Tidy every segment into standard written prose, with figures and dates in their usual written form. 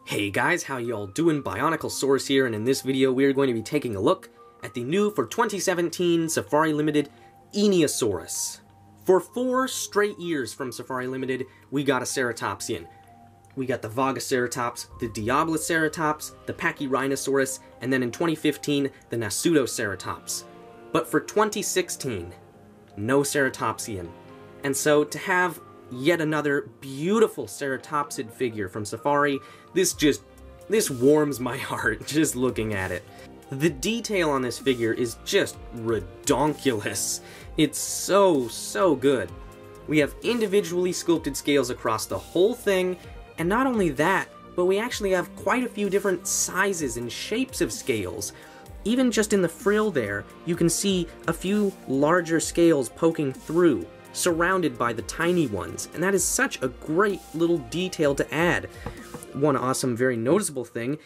Hey guys, how y'all doing? BionicleSaurus here, and in this video we are going to be taking a look at the new for 2017 Safari Limited Einiosaurus. For 4 straight years from Safari Limited, we got a Ceratopsian. We got the Vagaceratops, the Diabloceratops, the Pachyrhinosaurus, and then in 2015, the Nasutoceratops. But for 2016, no Ceratopsian. And so to have yet another beautiful ceratopsid figure from Safari, this warms my heart just looking at it. The detail on this figure is just redonkulous. It's so good. We have individually sculpted scales across the whole thing, and not only that, but we actually have quite a few different sizes and shapes of scales. Even just in the frill there, you can see a few larger scales poking through, surrounded by the tiny ones, and that is such a great little detail to add. One awesome, very noticeable thing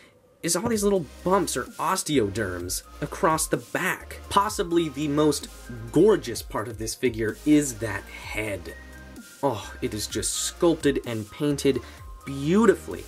is all these little bumps or osteoderms across the back. Possibly the most gorgeous part of this figure is that head. Oh, it is just sculpted and painted beautifully.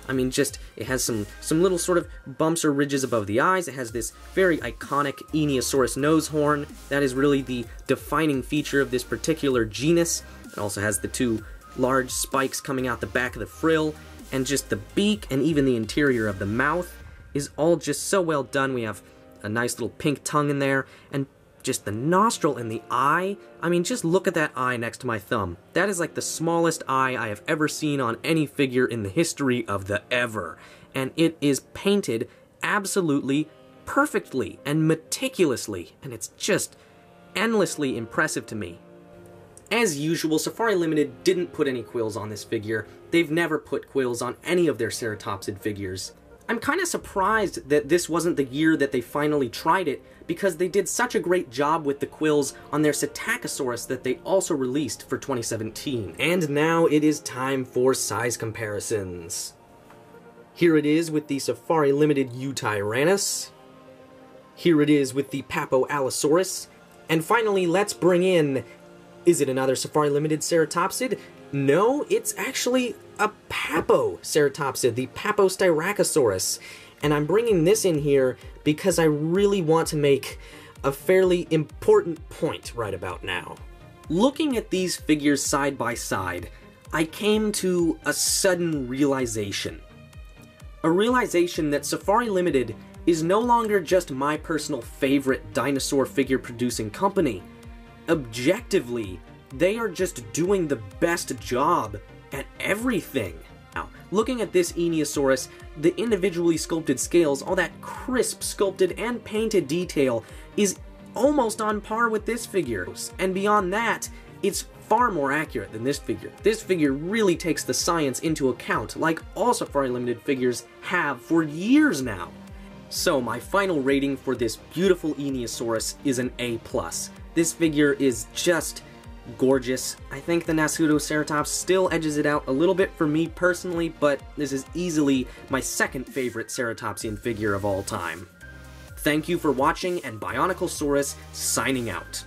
I mean, it has some little sort of bumps or ridges above the eyes. It has this very iconic Einiosaurus nose horn. That is really the defining feature of this particular genus. It also has the 2 large spikes coming out the back of the frill, and just the beak and even the interior of the mouth is all just so well done. We have a nice little pink tongue in there, and just the nostril and the eye. I mean, just look at that eye next to my thumb. That is like the smallest eye I have ever seen on any figure in the history of the ever. And it is painted absolutely perfectly and meticulously, and it's just endlessly impressive to me. As usual, Safari Limited didn't put any quills on this figure. They've never put quills on any of their ceratopsid figures. I'm kind of surprised that this wasn't the year that they finally tried it, because they did such a great job with the quills on their Psittacosaurus that they also released for 2017. And now it is time for size comparisons. Here it is with the Safari Limited Yutyrannus. Here it is with the Papo-Allosaurus. And finally, let's bring in... Is it another Safari Limited ceratopsid? No, it's actually a Papo-Ceratopsid, the Papo-Styracosaurus. And I'm bringing this in here because I really want to make a fairly important point right about now. Looking at these figures side by side, I came to a sudden realization. A realization that Safari Limited is no longer just my personal favorite dinosaur figure producing company. Objectively, they are just doing the best job at everything. Now, looking at this Einiosaurus, the individually sculpted scales, all that crisp sculpted and painted detail is almost on par with this figure. And beyond that, it's far more accurate than this figure. This figure really takes the science into account, like all Safari Limited figures have for years now. So my final rating for this beautiful Einiosaurus is an A+. This figure is just gorgeous. I think the Nasutoceratops still edges it out a little bit for me personally, but this is easily my second favorite ceratopsian figure of all time. Thank you for watching, and BionicleSaurus signing out.